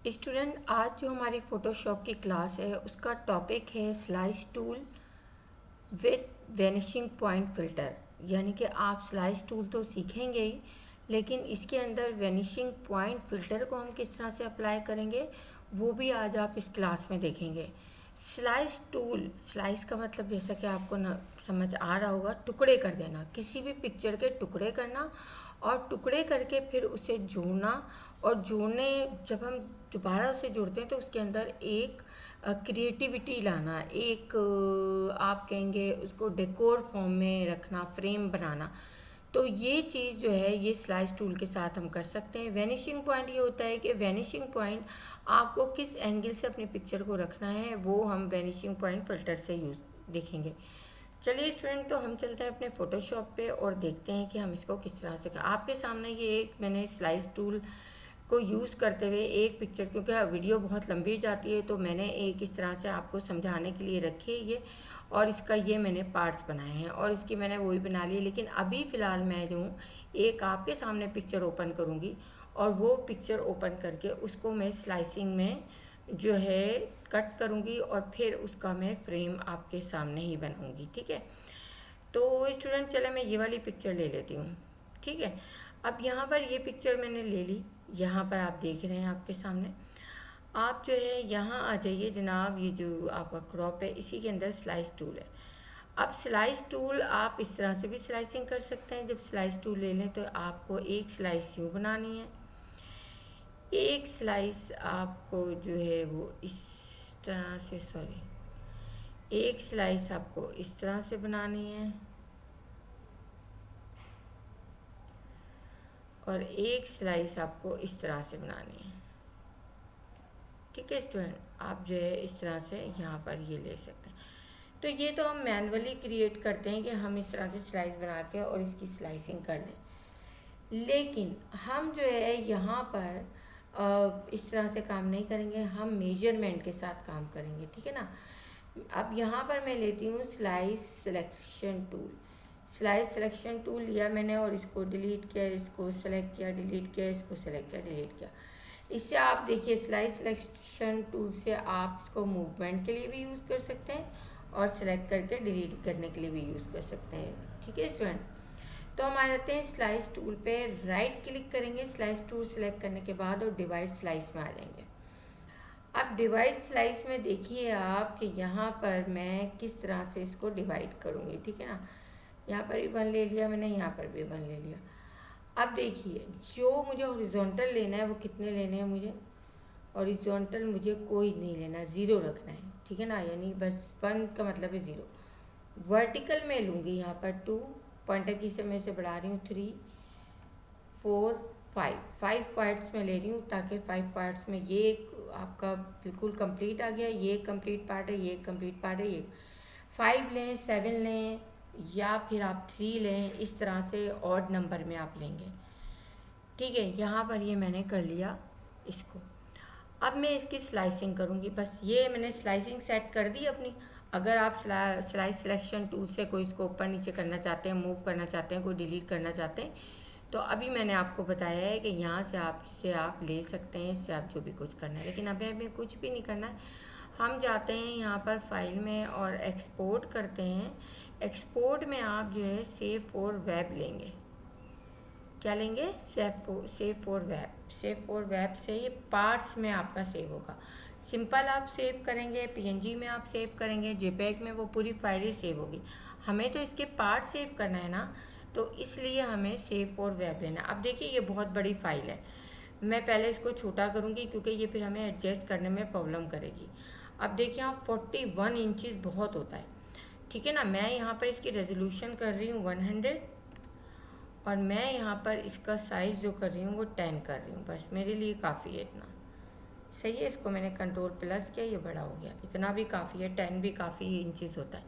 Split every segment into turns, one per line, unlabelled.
Student, आज जो हमारी फ़ोटोशॉप की क्लास है उसका टॉपिक है slice tool with vanishing point filter. यानी कि आप स्लाइस टूल तो सीखेंगे ही, लेकिन इसके अंदर वेनिशिंग पॉइंट फ़िल्टर को हम किस तरह से अप्लाई करेंगे वो भी आज आप इस क्लास में देखेंगे। स्लाइस टूल, स्लाइस का मतलब जैसा कि आपको न समझ आ रहा होगा, टुकड़े कर देना, किसी भी पिक्चर के टुकड़े करना और टुकड़े करके फिर उसे जोड़ना। और जोड़ने जब हम दोबारा उसे जोड़ते हैं तो उसके अंदर एक क्रिएटिविटी लाना, एक आप कहेंगे उसको डेकोर फॉर्म में रखना, फ्रेम बनाना। तो ये चीज़ जो है ये स्लाइस टूल के साथ हम कर सकते हैं। वेनिशिंग पॉइंट ये होता है कि वेनिशिंग पॉइंट आपको किस एंगल से अपनी पिक्चर को रखना है वो हम वेनिशिंग पॉइंट फ़िल्टर से यूज़ देखेंगे। चलिए स्टूडेंट, तो हम चलते हैं अपने फ़ोटोशॉप पे और देखते हैं कि हम इसको किस तरह से कर। आपके सामने ये एक मैंने स्लाइस टूल को यूज़ करते हुए एक पिक्चर, क्योंकि वीडियो बहुत लंबी हो जाती है तो मैंने एक इस तरह से आपको समझाने के लिए रखी है ये, और इसका ये मैंने पार्ट्स बनाए हैं और इसकी मैंने वही बना ली। लेकिन अभी फ़िलहाल मैं जो हूँ एक आपके सामने पिक्चर ओपन करूँगी और वो पिक्चर ओपन करके उसको मैं स्लाइसिंग में जो है कट करूँगी और फिर उसका मैं फ्रेम आपके सामने ही बनाऊँगी। ठीक है, तो स्टूडेंट चले मैं ये वाली पिक्चर ले लेती हूँ। ठीक है, अब यहाँ पर ये पिक्चर मैंने ले ली। यहाँ पर आप देख रहे हैं आपके सामने, आप जो है यहाँ आ जाइए जनाब। ये जो आपका क्रॉप है इसी के अंदर स्लाइस टूल है। अब स्लाइस टूल आप इस तरह से भी स्लाइसिंग कर सकते हैं। जब स्लाइस टूल ले लें तो आपको एक स्लाइस यूँ बनानी है, एक स्लाइस आपको जो है वो इस तरह से, सॉरी, एक स्लाइस आपको इस तरह से बनानी है और एक स्लाइस आपको इस तरह से बनानी है। ठीक है स्टूडेंट, आप जो है इस तरह से यहाँ पर ये ले सकते हैं। तो ये तो हम मैनुअली क्रिएट करते हैं कि हम इस तरह से स्लाइस बना के और इसकी स्लाइसिंग कर लें। लेकिन हम जो है यहाँ पर इस तरह से काम नहीं करेंगे, हम मेजरमेंट के साथ काम करेंगे। ठीक है ना। अब यहाँ पर मैं लेती हूँ slice selection tool. Slice selection tool लिया मैंने और इसको डिलीट किया, इसको सेलेक्ट किया, डिलीट किया, इसको सेलेक्ट किया, डिलीट किया। इससे आप देखिए स्लाइस सिलेक्शन टूल से आप इसको मूवमेंट के लिए भी यूज़ कर सकते हैं और सेलेक्ट करके डिलीट करने के लिए भी यूज़ कर सकते हैं। ठीक है स्टूडेंट, तो हम आ जाते हैं स्लाइस टूल पे, राइट क्लिक करेंगे स्लाइस टूल सेलेक्ट करने के बाद और डिवाइड स्लाइस में आ जाएंगे। अब डिवाइड स्लाइस में देखिए आप कि यहाँ पर मैं किस तरह से इसको डिवाइड करूँगी। ठीक है ना, यहाँ पर भी वन ले लिया मैंने, यहाँ पर भी वन ले लिया। अब देखिए जो मुझे हॉरिजॉन्टल लेना है वो कितने लेने हैं मुझे, हॉरिजॉन्टल मुझे कोई नहीं लेना, ज़ीरो रखना है। ठीक है ना, यानी बस वन का मतलब है ज़ीरो। वर्टिकल में लूँगी यहाँ पर टू, पॉइंटर की से मैं इसे बढ़ा रही हूँ, 3 4 5, 5 पार्ट्स में ले रही हूँ ताकि 5 पार्ट्स में ये एक आपका बिल्कुल कंप्लीट आ गया। ये एक कंप्लीट पार्ट है, ये एक कंप्लीट पार्ट है। ये 5 लें, 7 लें या फिर आप 3 लें, इस तरह से ऑड नंबर में आप लेंगे। ठीक है, यहाँ पर ये मैंने कर लिया इसको। अब मैं इसकी स्लाइसिंग करूँगी, बस ये मैंने स्लाइसिंग सेट कर दी अपनी। अगर आप स्लाइस सिलेक्शन टूल से कोई इसको ऊपर नीचे करना चाहते हैं, मूव करना चाहते हैं, कोई डिलीट करना चाहते हैं, तो अभी मैंने आपको बताया है कि यहाँ से आप इससे आप ले सकते हैं, इससे आप जो भी कुछ करना है। लेकिन अभी हमें कुछ भी नहीं करना है, हम जाते हैं यहाँ पर फाइल में और एक्सपोर्ट करते हैं। एक्सपोर्ट में आप जो है सेव फॉर वेब लेंगे। क्या लेंगे? Save for web. Save for web से ये पार्ट्स में आपका सेव होगा। सिंपल आप सेव करेंगे, पीएनजी में आप सेव करेंगे, जेपीईजी में वो पूरी फाइल ही सेव होगी। हमें तो इसके पार्ट सेव करना है ना, तो इसलिए हमें सेव फॉर वेब लेना। अब देखिए ये बहुत बड़ी फाइल है, मैं पहले इसको छोटा करूँगी क्योंकि ये फिर हमें एडजस्ट करने में प्रॉब्लम करेगी। अब देखिए यहाँ 41 इंचज़ बहुत होता है। ठीक है ना, मैं यहाँ पर इसकी रेजोल्यूशन कर रही हूँ 100 और मैं यहाँ पर इसका साइज़ जो कर रही हूँ वो 10 कर रही हूँ, बस मेरे लिए काफ़ी है इतना। सही है, इसको मैंने कंट्रोल प्लस किया, ये बड़ा हो गया, इतना भी काफ़ी है, 10 भी काफ़ी इंचज़ होता है।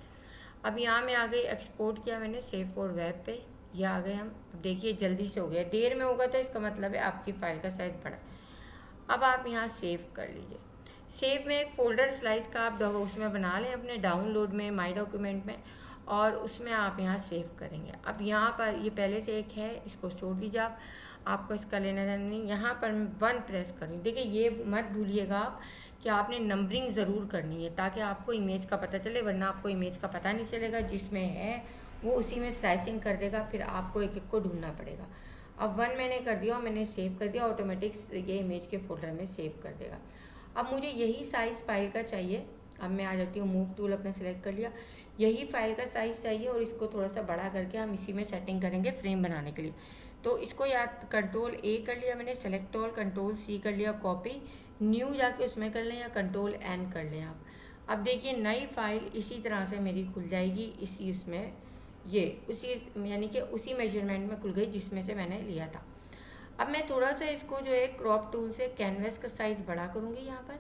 अब यहाँ में आ गई, एक्सपोर्ट किया मैंने सेव फॉर वेब पे, ये आ गए हम। अब देखिए जल्दी से हो गया, देर में होगा तो इसका मतलब है आपकी फ़ाइल का साइज़ बड़ा। अब आप यहाँ सेव कर लीजिए। सेव में एक फ़ोल्डर स्लाइस का आप उसमें बना लें अपने डाउनलोड में, माई डॉक्यूमेंट में, और उसमें आप यहाँ सेव करेंगे। अब यहाँ पर ये पहले से एक है, इसको छोड़ दीजिए आप। आपको इसका लेना देना नहीं। यहाँ पर मैं 1 प्रेस करूँ। देखिए ये मत भूलिएगा आप कि आपने नंबरिंग ज़रूर करनी है ताकि आपको इमेज का पता चले, वरना आपको इमेज का पता नहीं चलेगा। जिसमें है वो उसी में स्लाइसिंग कर देगा, फिर आपको एक एक को ढूंढना पड़ेगा। अब 1 मैंने कर दिया और मैंने सेव कर दिया, ऑटोमेटिक ये इमेज के फोल्डर में सेव कर देगा। अब मुझे यही साइज़ फाइल का चाहिए। अब मैं आ जाती हूँ, मूव टूल अपने सेलेक्ट कर लिया, यही फाइल का साइज़ चाहिए और इसको थोड़ा सा बड़ा करके हम इसी में सेटिंग करेंगे फ्रेम बनाने के लिए। तो इसको या कंट्रोल ए कर लिया मैंने, सेलेक्ट ऑल, कंट्रोल सी कर लिया, कॉपी, न्यू जाके उसमें कर लें या कंट्रोल एन कर लें आप। अब देखिए नई फाइल इसी तरह से मेरी खुल जाएगी, इसी उसमें ये उसी यानी कि उसी मेजरमेंट में खुल गई जिसमें से मैंने लिया था। अब मैं थोड़ा सा इसको जो है क्रॉप टूल से कैनवस का साइज़ बड़ा करूँगी यहाँ पर,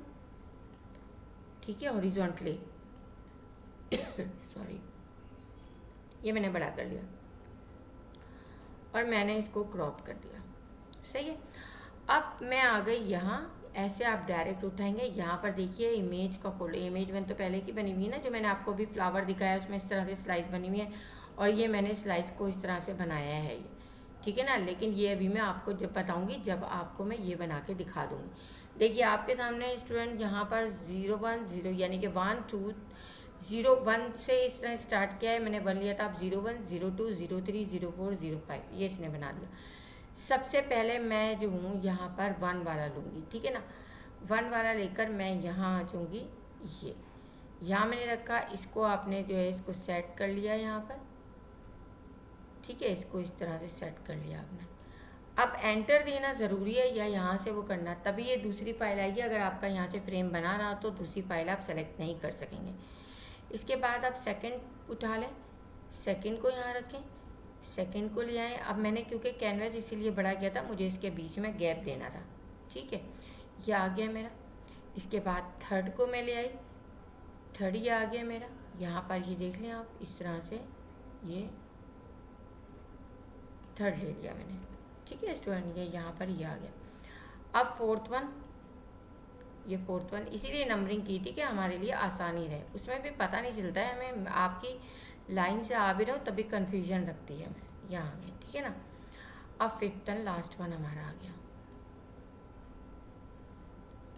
ठीक है, हॉरिजॉन्टली सॉरी, ये मैंने बड़ा कर लिया और मैंने इसको क्रॉप कर दिया, सही है। अब मैं आ गई यहाँ, ऐसे आप डायरेक्ट उठाएंगे यहाँ पर देखिए इमेज का फोल्डर, इमेज 1 तो पहले की बनी हुई है ना, जो मैंने आपको भी फ्लावर दिखाया उसमें इस तरह से स्लाइस बनी हुई है और ये मैंने स्लाइस को इस तरह से बनाया है ये, ठीक है ना। लेकिन ये अभी मैं आपको जब बताऊँगी जब आपको मैं ये बना के दिखा दूँगी। देखिए आपके सामने स्टूडेंट यहाँ पर 0 1 0 यानी कि 1 2 0 1 से इसने स्टार्ट किया है, मैंने 1 लिया था। आप 0 1 0 2 0 3 0 4 0 5 ये इसने बना दिया। सबसे पहले मैं जो हूँ यहाँ पर 1 वाला लूँगी, ठीक है ना। 1 वाला लेकर मैं यहाँ आ जाऊँगी, ये यहाँ मैंने रखा, इसको आपने जो है इसको सेट कर लिया यहाँ पर, ठीक है, इसको इस तरह से सेट कर लिया आपने। अब एंटर देना ज़रूरी है या यहाँ से वो करना, तभी ये दूसरी फाइल आएगी। अगर आपका यहाँ से फ्रेम बना रहा तो दूसरी फाइल आप सेलेक्ट नहीं कर सकेंगे। इसके बाद आप सेकंड उठा लें, सेकंड को यहाँ रखें, सेकंड को ले आएँ। अब मैंने क्योंकि कैनवस इसीलिए बड़ा किया था, मुझे इसके बीच में गैप देना था, ठीक है, ये आ गया मेरा। इसके बाद थर्ड को मैं ले आई, थर्ड ये आ गया मेरा। यहाँ पर ये देख लें आप, इस तरह से ये थर्ड ले लिया मैंने, ठीक है स्टूडेंट, ये यहाँ पर ये आ गया। अब फोर्थ वन, ये फोर्थ वन इसीलिए नंबरिंग की थी कि हमारे लिए आसानी रहे, उसमें भी पता नहीं चलता है हमें, आपकी लाइन से आ भी रहा हो तभी कन्फ्यूजन रखती है हमें। यहाँ आ गया, ठीक है ना। अब फिफ्थ एंड लास्ट वन हमारा आ गया,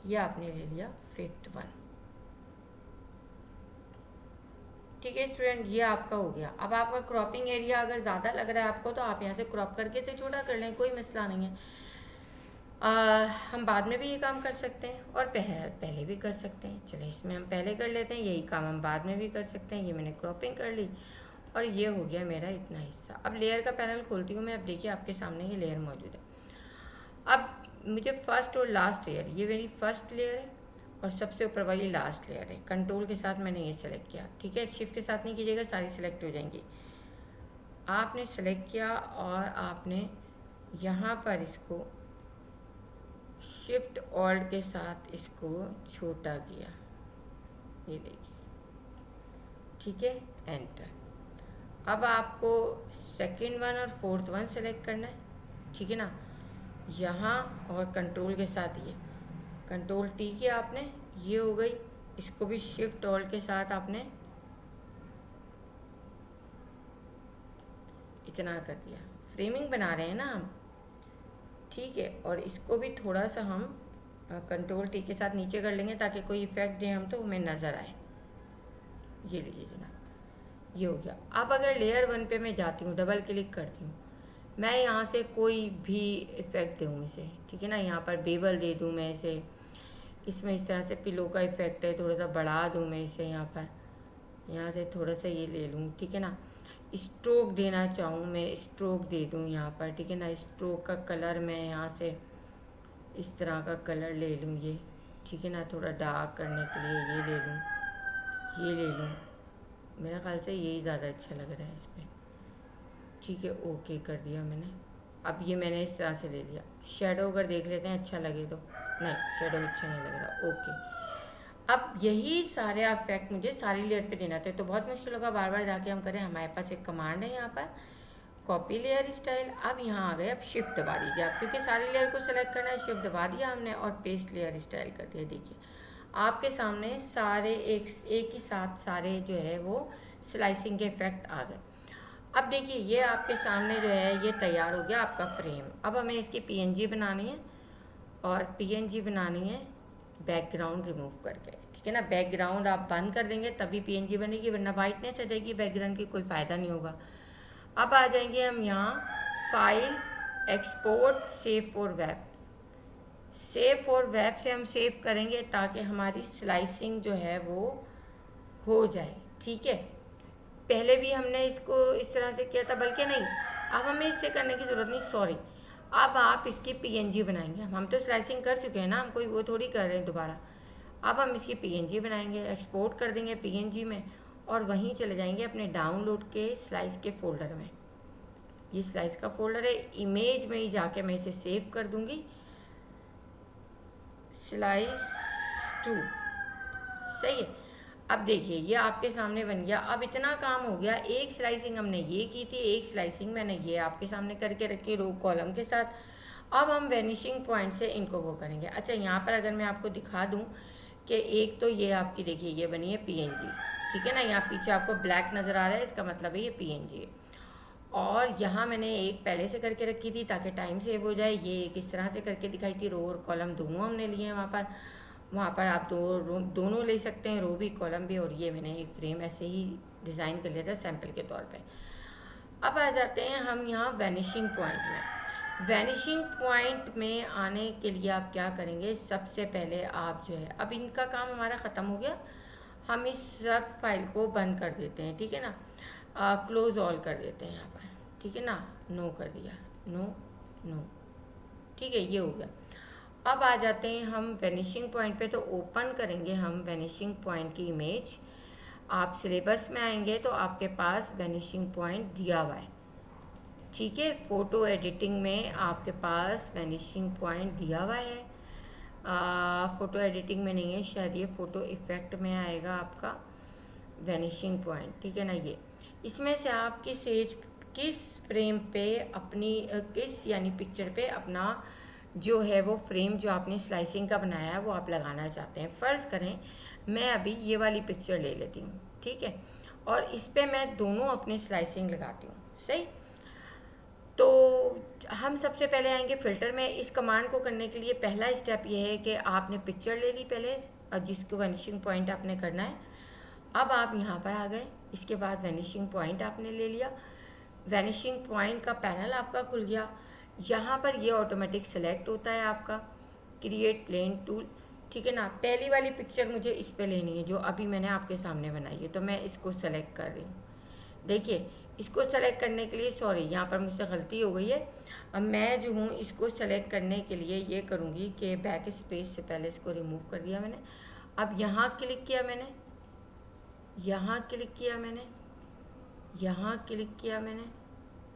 ये आपने ले लिया फिफ्थ वन, ठीक है स्टूडेंट, ये आपका हो गया। अब आपका क्रॉपिंग एरिया अगर ज़्यादा लग रहा है आपको तो आप यहाँ से क्रॉप करके इसे छोटा कर लें, कोई मसला नहीं है। हम बाद में भी ये काम कर सकते हैं और पहले भी कर सकते हैं। चलिए इसमें हम पहले कर लेते हैं, यही काम हम बाद में भी कर सकते हैं। ये मैंने क्रॉपिंग कर ली और ये हो गया मेरा इतना हिस्सा। अब लेयर का पैनल खोलती हूँ मैं, अब देखिए आपके सामने ये लेयर मौजूद है। अब मुझे फर्स्ट और लास्ट लेयर, ये मेरी फर्स्ट लेयर है और सबसे ऊपर वाली लास्ट लेयर है। कंट्रोल के साथ मैंने ये सेलेक्ट किया, ठीक है, शिफ्ट के साथ नहीं कीजिएगा, सारी सेलेक्ट हो जाएंगी। आपने सेलेक्ट किया और आपने यहाँ पर इसको शिफ्ट ऑल्ट के साथ इसको छोटा किया, ये देखिए, ठीक है, एंटर। अब आपको सेकंड वन और फोर्थ वन सेलेक्ट करना है, ठीक है ना, यहाँ और कंट्रोल के साथ ये कंट्रोल टी किया आपने, ये हो गई। इसको भी शिफ्ट ऑल्ट के साथ आपने इतना कर दिया। फ्रेमिंग बना रहे हैं ना हम, ठीक है, और इसको भी थोड़ा सा हम कंट्रोल टी के साथ नीचे कर लेंगे ताकि कोई इफेक्ट दें हम तो हमें नज़र आए। ये लीजिए जनाब, ये हो गया। अब अगर लेयर 1 पे मैं जाती हूँ, डबल क्लिक करती हूँ, मैं यहाँ से कोई भी इफ़ेक्ट दूँ इसे, ठीक है ना, यहाँ पर बेबल दे दूँ मैं इसे, इसमें इस तरह से पिलो का इफ़ेक्ट है, थोड़ा सा बढ़ा दूँ मैं इसे, यहाँ से थोड़ा सा ये ले लूँ, ठीक है ना। स्ट्रोक देना चाहूँ मैं, स्ट्रोक दे दूँ यहाँ पर, ठीक है ना। स्ट्रोक का कलर मैं यहाँ से इस तरह का कलर ले लूँ ये, ठीक है ना, थोड़ा डार्क करने के लिए ये ले लूँ, ये ले लूँ, मेरा ख्याल से यही ज़्यादा अच्छा लग रहा है इस पर, ठीक है, ओके कर दिया मैंने। अब ये मैंने इस तरह से ले लिया। शेडो अगर देख लेते हैं अच्छा लगे तो, नहीं शेडो अच्छा नहीं लग रहा, ओके। अब यही सारे इफेक्ट मुझे सारी लेयर पे देना था, तो बहुत मुश्किल होगा बार बार जाके हम करें। हमारे पास एक कमांड है यहाँ पर, कॉपी लेयर स्टाइल। अब यहाँ आ गए, अब शिफ्ट दबा दीजिए आप, क्योंकि सारी लेयर को सेलेक्ट करना है, शिफ्ट दबा दिया हमने और पेस्ट लेयर स्टाइल कर दिया। देखिए आपके सामने सारे एक ही साथ सारे जो है वो स्लाइसिंग के इफेक्ट आ गए। अब देखिए ये आपके सामने जो है ये तैयार हो गया आपका फ्रेम। अब हमें इसकी पीएनजी बनानी है, और पीएनजी बनानी है बैकग्राउंड रिमूव करके, ठीक है ना। बैकग्राउंड आप बंद कर देंगे तभी पीएनजी बनेगी, वरना वाइटनेस आ जाएगी बैकग्राउंड की, कोई फ़ायदा नहीं होगा। अब आ जाएंगे हम यहाँ file, export, save for web. Save for web से हम सेव करेंगे ताकि हमारी स्लाइसिंग जो है वो हो जाए, ठीक है। पहले भी हमने इसको इस तरह से किया था, बल्कि नहीं, अब हमें इससे करने की ज़रूरत नहीं, सॉरी। अब आप इसकी पीएनजी बनाएंगे, हम तो स्लाइसिंग कर चुके हैं ना, हम कोई वो थोड़ी कर रहे हैं दोबारा। अब हम इसकी पीएनजी बनाएंगे, एक्सपोर्ट कर देंगे पीएनजी में, और वहीं चले जाएंगे अपने डाउनलोड के स्लाइस के फोल्डर में। ये स्लाइस का फोल्डर है, इमेज में ही जाके मैं इसे सेव कर दूंगी, स्लाइस 2, सही है। अब देखिए ये आपके सामने बन गया। अब इतना काम हो गया, एक स्लाइसिंग हमने ये की थी, एक स्लाइसिंग मैंने ये आपके सामने करके रखी रो कॉलम के साथ। अब हम वेनिशिंग पॉइंट से इनको वो करेंगे। अच्छा यहाँ पर अगर मैं आपको दिखा दूँ कि एक तो ये आपकी देखिए ये बनी है पीएनजी, ठीक है ना, यहाँ पीछे आपको ब्लैक नज़र आ रहा है, इसका मतलब है ये पीएनजी है। और यहाँ मैंने एक पहले से करके रखी थी ताकि टाइम सेव हो जाए, ये एक इस तरह से करके दिखाई थी, रो और कॉलम दोनों हमने लिए हैं वहाँ पर आप दोनों ले सकते हैं, रो भी कॉलम भी। और ये मैंने एक फ्रेम ऐसे ही डिज़ाइन कर लिया था सैम्पल के तौर पे। अब आ जाते हैं हम यहाँ वैनिशिंग पॉइंट में। वैनिशिंग पॉइंट में आने के लिए आप क्या करेंगे, सबसे पहले आप जो है, अब इनका काम हमारा ख़त्म हो गया, हम इस सब फाइल को बंद कर देते हैं, ठीक है ना, क्लोज ऑल कर देते हैं यहाँ पर, ठीक है ना, नो कर दिया, नो नो, ठीक है, ये हो गया। अब आ जाते हैं हम वेनिशिंग पॉइंट पे, तो ओपन करेंगे हम वेनिशिंग पॉइंट की इमेज। आप सिलेबस में आएंगे तो आपके पास वेनिशिंग पॉइंट दिया हुआ है, ठीक है। फ़ोटो एडिटिंग में आपके पास वेनिशिंग पॉइंट दिया हुआ है, फ़ोटो एडिटिंग में नहीं है शायद, ये फ़ोटो इफ़ेक्ट में आएगा आपका वेनिशिंग पॉइंट, ठीक है ना। ये इसमें से आप किस फ्रेम पे अपनी किस यानी पिक्चर पे अपना जो है वो फ्रेम जो आपने स्लाइसिंग का बनाया है वो आप लगाना चाहते हैं। फ़र्ज़ करें मैं अभी ये वाली पिक्चर ले लेती हूँ, ठीक है, और इस पे मैं दोनों अपने स्लाइसिंग लगाती हूँ, सही। तो हम सबसे पहले आएंगे फ़िल्टर में। इस कमांड को करने के लिए पहला स्टेप ये है कि आपने पिक्चर ले ली पहले, और जिसको वैनिशिंग पॉइंट आपने करना है। अब आप यहाँ पर आ गए, इसके बाद वैनिशिंग पॉइंट आपने ले लिया, वैनिशिंग पॉइंट का पैनल आपका खुल गया। यहाँ पर ये ऑटोमेटिक सेलेक्ट होता है आपका क्रिएट प्लेन टूल, ठीक है ना। पहली वाली पिक्चर मुझे इस पे लेनी है जो अभी मैंने आपके सामने बनाई है, तो मैं इसको सेलेक्ट कर रही हूँ। देखिए इसको सेलेक्ट करने के लिए, सॉरी यहाँ पर मुझसे गलती हो गई है, अब मैं जो हूँ इसको सेलेक्ट करने के लिए ये करूँगी कि बैक स्पेस से पहले इसको रिमूव कर दिया मैंने। अब यहाँ क्लिक किया मैंने, यहाँ क्लिक किया मैंने, यहाँ क्लिक किया मैंने,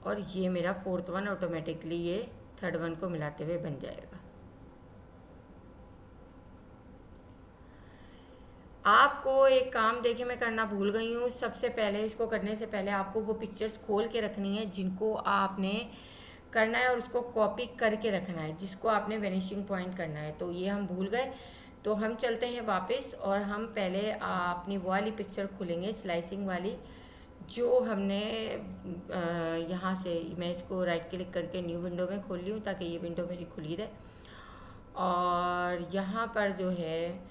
और ये मेरा फोर्थ वन ऑटोमेटिकली ये थर्ड वन को मिलाते हुए बन जाएगा। आपको एक काम देखिए मैं करना भूल गई हूँ, सबसे पहले इसको करने से पहले आपको वो पिक्चर्स खोल के रखनी है जिनको आपने करना है, और उसको कॉपी करके रखना है जिसको आपने वेनिशिंग पॉइंट करना है। तो ये हम भूल गए, तो हम चलते हैं वापस, और हम पहले अपनी वो वाली पिक्चर खोलेंगे स्लाइसिंग वाली जो हमने यहाँ से, मैं इसको राइट क्लिक करके न्यू विंडो में खोल ली हूँ ताकि ये विंडो मेरी खुली रहे। और यहाँ पर जो है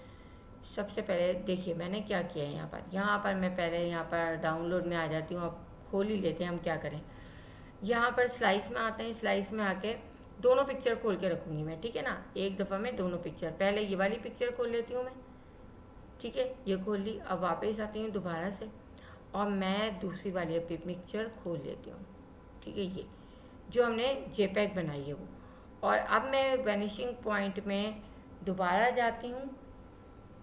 सबसे पहले देखिए मैंने क्या किया है, यहाँ पर मैं पहले यहाँ पर डाउनलोड में आ जाती हूँ। अब खोल ही लेते हैं, हम क्या करें, यहाँ पर स्लाइस में आते हैं, स्लाइस में आके दोनों पिक्चर खोल के रखूँगी मैं, ठीक है ना, एक दफ़ा में दोनों पिक्चर। पहले ये वाली पिक्चर खोल लेती हूँ मैं, ठीक है, ये खोल ली। अब वापस आती हूँ दोबारा से, और मैं दूसरी वाली अपनी पिक्चर खोल लेती हूँ, ठीक है, ये जो हमने जेपैग बनाई है वो। और अब मैं वेनिशिंग पॉइंट में दोबारा जाती हूँ।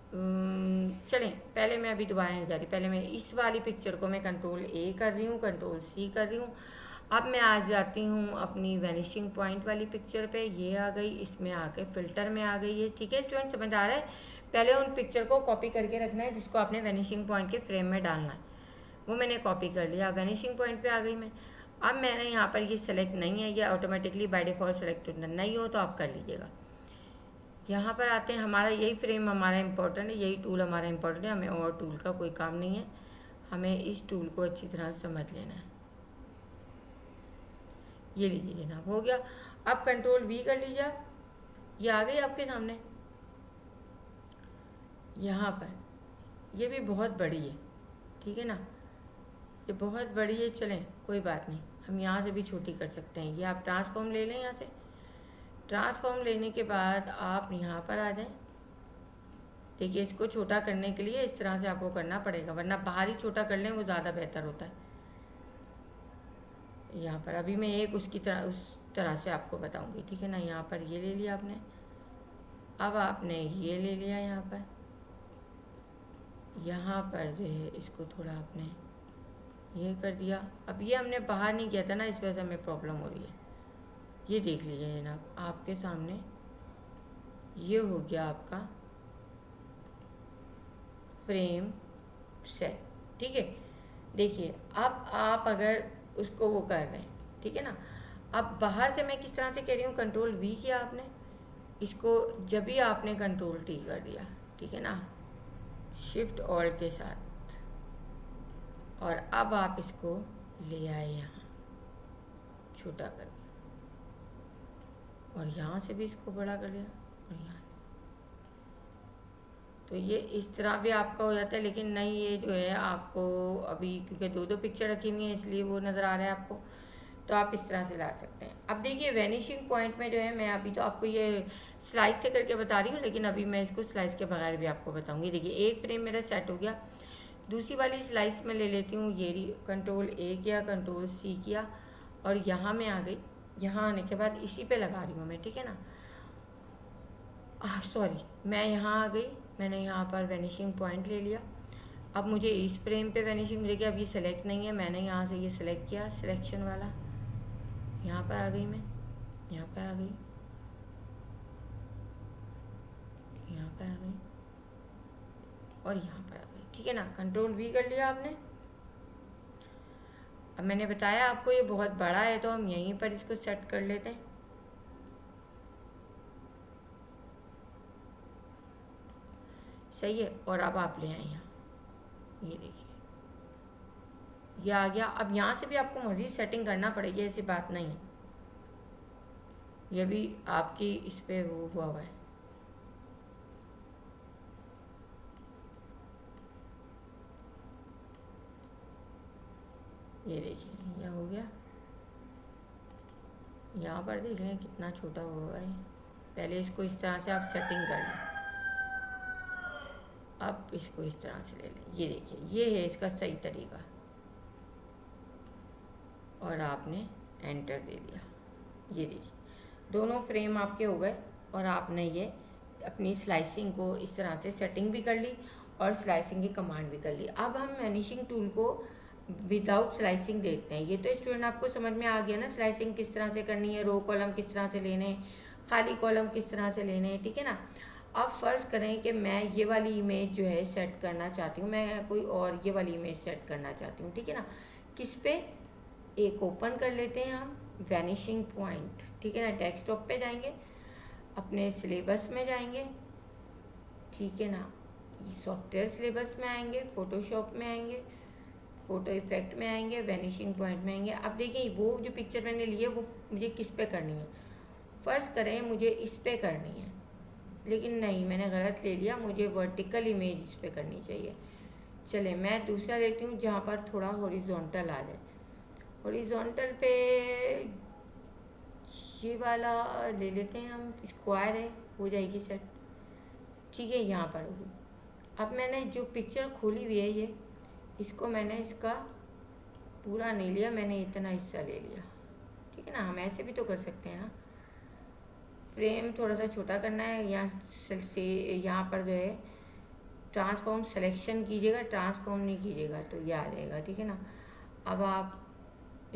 चलें, पहले मैं अभी दोबारा नहीं जा रही, पहले मैं इस वाली पिक्चर को मैं कंट्रोल ए कर रही हूँ, कंट्रोल सी कर रही हूँ। अब मैं आ जाती हूँ अपनी वेनिशिंग पॉइंट वाली पिक्चर पे, ये आ गई, इसमें आके फ़िल्टर में आ गई है, ठीक है स्टूडेंट, समझ आ रहा है। पहले उन पिक्चर को कॉपी करके रखना है जिसको आपने वेनिशिंग पॉइंट के फ्रेम में डालना है, वो मैंने कॉपी कर लिया। वेनिशिंग पॉइंट पे आ गई मैं। अब मैंने यहाँ पर ये सेलेक्ट नहीं है, ये ऑटोमेटिकली बाय डिफ़ॉल्ट सेलेक्ट नहीं हो तो आप कर लीजिएगा। यहाँ पर आते हैं, हमारा यही फ्रेम हमारा इम्पोर्टेंट है, यही टूल हमारा इम्पोर्टेंट है, हमें और टूल का कोई काम नहीं है, हमें इस टूल को अच्छी तरह समझ लेना है। ये लीजिए जनाब, हो गया। अब कंट्रोल वी कर लीजिए आप, ये आ गई आपके सामने। यहाँ पर ये भी बहुत बड़ी है, ठीक है ना, ये बहुत बड़ी है। चलें कोई बात नहीं, हम यहाँ से भी छोटी कर सकते हैं। ये आप ट्रांसफॉर्म ले लें, यहाँ से ट्रांसफॉर्म लेने के बाद आप यहाँ पर आ जाएं। देखिए इसको छोटा करने के लिए इस तरह से आपको करना पड़ेगा, वरना बाहर ही छोटा कर लें, वो ज़्यादा बेहतर होता है। यहाँ पर अभी मैं एक उसकी तरह उस तरह से आपको बताऊंगी, ठीक है ना। यहाँ पर ये ले लिया आपने, अब आपने ये ले लिया यहाँ पर। यहाँ पर जो है इसको थोड़ा आपने ये कर दिया। अब ये हमने बाहर नहीं किया था ना, इस वजह से हमें प्रॉब्लम हो रही है। ये देख लीजिए जनाब, आपके सामने ये हो गया आपका फ्रेम सेट, ठीक है। देखिए अब आप अगर उसको वो कर रहे हैं, ठीक है ना। अब बाहर से मैं किस तरह से कह रही हूँ, कंट्रोल वी किया आपने, इसको जब भी आपने कंट्रोल टी कर दिया, ठीक है ना, शिफ्ट ऑल्ट के साथ, और अब आप इसको ले आए यहाँ, छोटा कर दिया, और यहाँ से भी इसको बड़ा कर दिया, और यहाँ। तो ये इस तरह भी आपका हो जाता है, लेकिन नहीं, ये जो है आपको अभी क्योंकि दो दो पिक्चर रखी हुई हैं इसलिए वो नज़र आ रहा है आपको, तो आप इस तरह से ला सकते हैं। अब देखिए वैनिशिंग पॉइंट में जो है, मैं अभी तो आपको ये स्लाइस से करके बता रही हूँ, लेकिन अभी मैं इसको स्लाइस के बगैर भी आपको बताऊँगी। देखिए एक फ्रेम मेरा सेट हो गया, दूसरी वाली स्लाइस में ले लेती हूँ, ये कंट्रोल ए किया, कंट्रोल सी किया, और यहाँ मैं आ गई। यहाँ आने के बाद इसी पे लगा रही हूँ मैं, ठीक है ना। सॉरी, मैं यहाँ आ गई, मैंने यहाँ पर वैनिशिंग पॉइंट ले लिया। अब मुझे इस फ्रेम पे वैनिशिंग मिलेगी, अब ये सेलेक्ट नहीं है, मैंने यहाँ से ये सिलेक्ट किया, सिलेक्शन वाला, यहाँ पर आ गई मैं, यहाँ पर आ गई, यहाँ पर आ गई, और यहाँ पर आ गई, ठीक है ना। कंट्रोल वी कर लिया आपने। अब मैंने बताया आपको ये बहुत बड़ा है, तो हम यहीं पर इसको सेट कर लेते हैं। सही है, और अब आप ले आए यहाँ, ये देखिए ये आ गया। अब यहाँ से भी आपको मज़ीद सेटिंग करना पड़ेगी, ऐसी बात नहीं है, ये भी आपकी इस पे वो हुआ है। ये देखिए यह हो गया, यहाँ पर देख लें कितना छोटा हुआ है। पहले इसको इस तरह से आप सेटिंग कर लें, अब इसको इस तरह से ले लें। ये देखिए ये है इसका सही तरीका, और आपने एंटर दे दिया। ये देखिए दोनों फ्रेम आपके हो गए, और आपने ये अपनी स्लाइसिंग को इस तरह से सेटिंग भी कर ली, और स्लाइसिंग की कमांड भी कर ली। अब हम वैनिशिंग टूल को विदाउट स्लाइसिंग देखते हैं। ये तो स्टूडेंट आपको समझ में आ गया ना, स्लाइसिंग किस तरह से करनी है, रो कॉलम किस तरह से लेने हैं, खाली कॉलम किस तरह से लेने हैं, ठीक है ना। अब फ़र्ज़ करें कि मैं ये वाली इमेज जो है सेट करना चाहती हूँ, मैं कोई और ये वाली इमेज सेट करना चाहती हूँ, ठीक है ना। किस पे, एक ओपन कर लेते हैं हम वैनिशिंग पॉइंट, ठीक है ना। डेस्कटॉप पे जाएंगे, अपने सिलेबस में जाएंगे, ठीक है ना, सॉफ्टवेयर सिलेबस में आएंगे, फ़ोटोशॉप में आएंगे, फ़ोटो इफेक्ट में आएंगे, वैनिशिंग पॉइंट में आएंगे। अब देखिए वो जो पिक्चर मैंने ली है वो मुझे किस पे करनी है। फ़र्ज़ करें मुझे इस पे करनी है, लेकिन नहीं, मैंने गलत ले लिया, मुझे वर्टिकल इमेज इस पे करनी चाहिए। चले मैं दूसरा लेती हूँ जहाँ पर थोड़ा हॉरिजॉन्टल आ जाए। हॉरिजॉन्टल पे ये वाला ले लेते हैं हम, स्क्वायर है, हो जाएगी सेट, ठीक है, यहाँ पर होगी। अब मैंने जो पिक्चर खोली हुई है ये, इसको मैंने इसका पूरा नहीं लिया, मैंने इतना हिस्सा ले लिया, ठीक है ना। हम ऐसे भी तो कर सकते हैं ना, फ्रेम थोड़ा सा छोटा करना है, यहाँ से यहाँ पर जो है ट्रांसफॉर्म सिलेक्शन कीजिएगा, ट्रांसफॉर्म नहीं कीजिएगा तो ये आ जाएगा, ठीक है ना। अब आप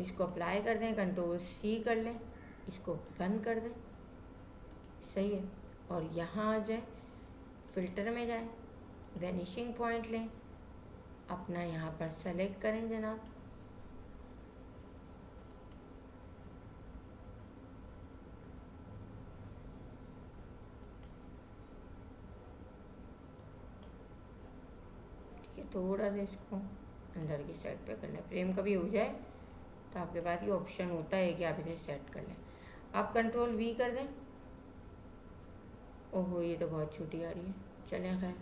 इसको अप्लाई कर दें, कंट्रोल सी कर लें, इसको बंद कर दें, सही है। और यहाँ आ जाए, फ़िल्टर में जाए, वैनिशिंग पॉइंट लें, अपना यहाँ पर सेलेक्ट करें जनाब, ठीक है। थोड़ा सा इसको अंदर की साइड पे कर लें, फ्रेम कभी हो जाए तो आपके पास ये ऑप्शन होता है कि आप इसे सेट कर लें। आप कंट्रोल वी कर दें। ओहो, ये तो बहुत छोटी आ रही है। चलें, खैर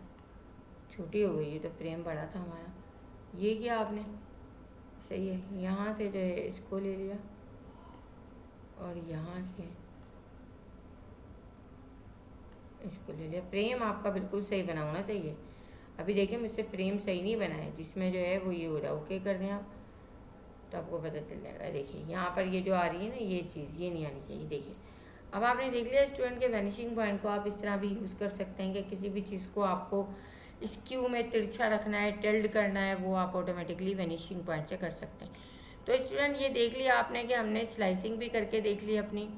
छोटी हो गई, ये तो फ्रेम बड़ा था हमारा। ये किया आपने, सही है। यहाँ से जो है इसको ले लिया और यहाँ से इसको ले लिया। फ्रेम आपका बिल्कुल सही बना होना चाहिए। अभी देखिए मुझसे फ्रेम सही नहीं बना है, जिसमें जो है वो ये हो रहा है। ओके कर दें आप, तो आपको पता चल जाएगा। देखिए यहाँ पर ये जो आ रही है ना, ये चीज़ ये नहीं आनी चाहिए। देखिए अब आपने देख लिया स्टूडेंट के वैनिशिंग पॉइंट को आप इस तरह भी यूज़ कर सकते हैं कि किसी भी चीज़ को आपको स्क्यू में तिरछा रखना है, टिल्ड करना है, वो आप ऑटोमेटिकली वैनिशिंग पॉइंट से कर सकते हैं। तो स्टूडेंट ये देख लिया आपने कि हमने स्लाइसिंग भी करके देख ली अपनी,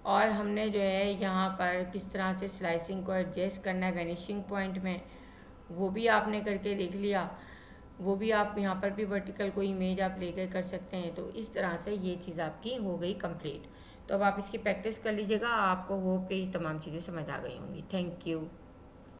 और हमने जो है यहाँ पर किस तरह से स्लाइसिंग को एडजस्ट करना है वैनिशिंग पॉइंट में, वो भी आपने करके देख लिया। वो भी आप यहाँ पर भी वर्टिकल कोई इमेज आप लेकर कर सकते हैं। तो इस तरह से ये चीज़ आपकी हो गई कंप्लीट। तो अब आप इसकी प्रैक्टिस कर लीजिएगा, आपको होप कि ये तमाम चीज़ें समझ आ गई होंगी। Thank you.